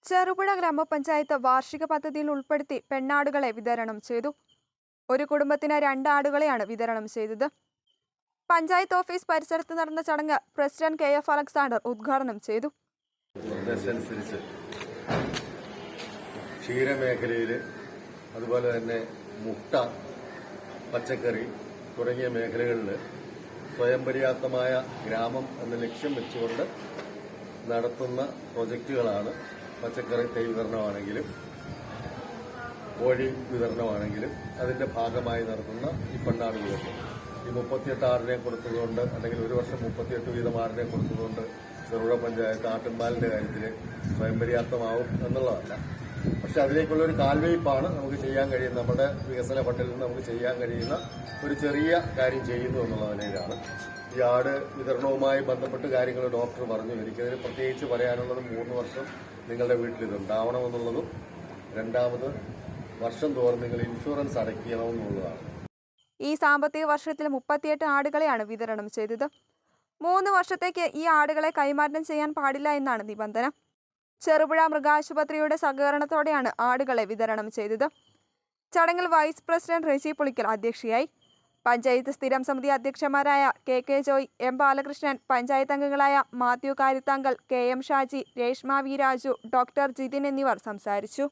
ചെറുപുഴ ഗ്രാമപഞ്ചായത്ത് വാർഷിക പദ്ധതിയിൽ ഉൾപ്പെടുത്തി പെണ്ണാടുകളെ വിതരണം ചെയ്തു. ഒരു കുടുംബത്തിന് 2 ആടുകളെയാണ് വിതരണം ചെയ്തത്. പഞ്ചായത്ത് ഓഫീസ് പരിസരത്ത് നടന്ന ചടങ്ങ് പ്രസിഡന്റ് KF അലക്സാണ്ടർ ഉദ്ഘാടനം ചെയ്തു. ക്ഷീരമേഖലയിൽ അതുപോലെ തന്നെ മുട്ട, പച്ചക്കറി തുടങ്ങിയ മേഖലകളിൽ സ്വയം പര്യാപ്തമായ ഗ്രാമം എന്ന ലക്ഷ്യം വെച്ചുകൊണ്ട് നടത്തുന്ന പ്രൊജക്റ്റുകളാണ് പച്ചക്കറി തൈ വിതരണമാണെങ്കിലും കോഴി വിതരണമാണെങ്കിലും അതിന്റെ ഭാഗമായി നടത്തുന്ന ഈ പെണ്ണാട് വിതരണം. ഈ 38 ആടിനെ കൊടുത്തതുകൊണ്ട് അല്ലെങ്കിൽ ഒരു വർഷം 38 വീതം ആടിനെ കൊടുത്തതുകൊണ്ട് ചെറുപുഴ പഞ്ചായത്ത് ആട്ടിൻപാലിന്റെ കാര്യത്തിൽ സ്വയം പര്യാപ്തമാവും എന്നുള്ളതല്ല. പക്ഷെ അതിലേക്കുള്ളൊരു കാൽവയ്പ്പാണ് നമുക്ക് ചെയ്യാൻ കഴിയുന്ന, നമ്മുടെ വികസന ഫണ്ടിൽ നിന്ന് നമുക്ക് ചെയ്യാൻ കഴിയുന്ന ഒരു ചെറിയ കാര്യം ചെയ്യുന്നു എന്നുള്ള നിലയിലാണ്. ഈ ആട് വിതരണവുമായി ബന്ധപ്പെട്ട് കാര്യങ്ങൾ ഡോക്ടർ പറഞ്ഞു. എനിക്കതിന് പ്രത്യേകിച്ച് പറയാനുള്ളത് 3 വർഷം നിങ്ങളുടെ വീട്ടിൽ ഇതുണ്ടാവണമെന്നുള്ളതും 2ാമത് വർഷം തോറും നിങ്ങൾ ഇൻഷുറൻസ് അടയ്ക്കണമെന്നുള്ളതാണ്. ഈ സാമ്പത്തിക വർഷത്തിൽ 38 ആടുകളെയാണ് വിതരണം ചെയ്തത്. 3 വർഷത്തേക്ക് ഈ ആടുകളെ കൈമാറ്റം ചെയ്യാൻ പാടില്ല എന്നാണ് നിബന്ധന. ചെറുപുഴ മൃഗാശുപത്രിയുടെ സഹകരണത്തോടെയാണ് ആടുകളെ വിതരണം ചെയ്തത്. ചടങ്ങിൽ വൈസ് പ്രസിഡന്റ് റെജി പുളിക്കൽ അധ്യക്ഷയായി. പഞ്ചായത്ത് സ്ഥിരം സമിതി അധ്യക്ഷന്മാരായ KK ജോയ്, M ബാലകൃഷ്ണൻ, പഞ്ചായത്ത് അംഗങ്ങളായ Mathew Karithankal, KM Shaji, Reshma V Raju, doctor Jithin എന്നിവർ സംസാരിച്ചു.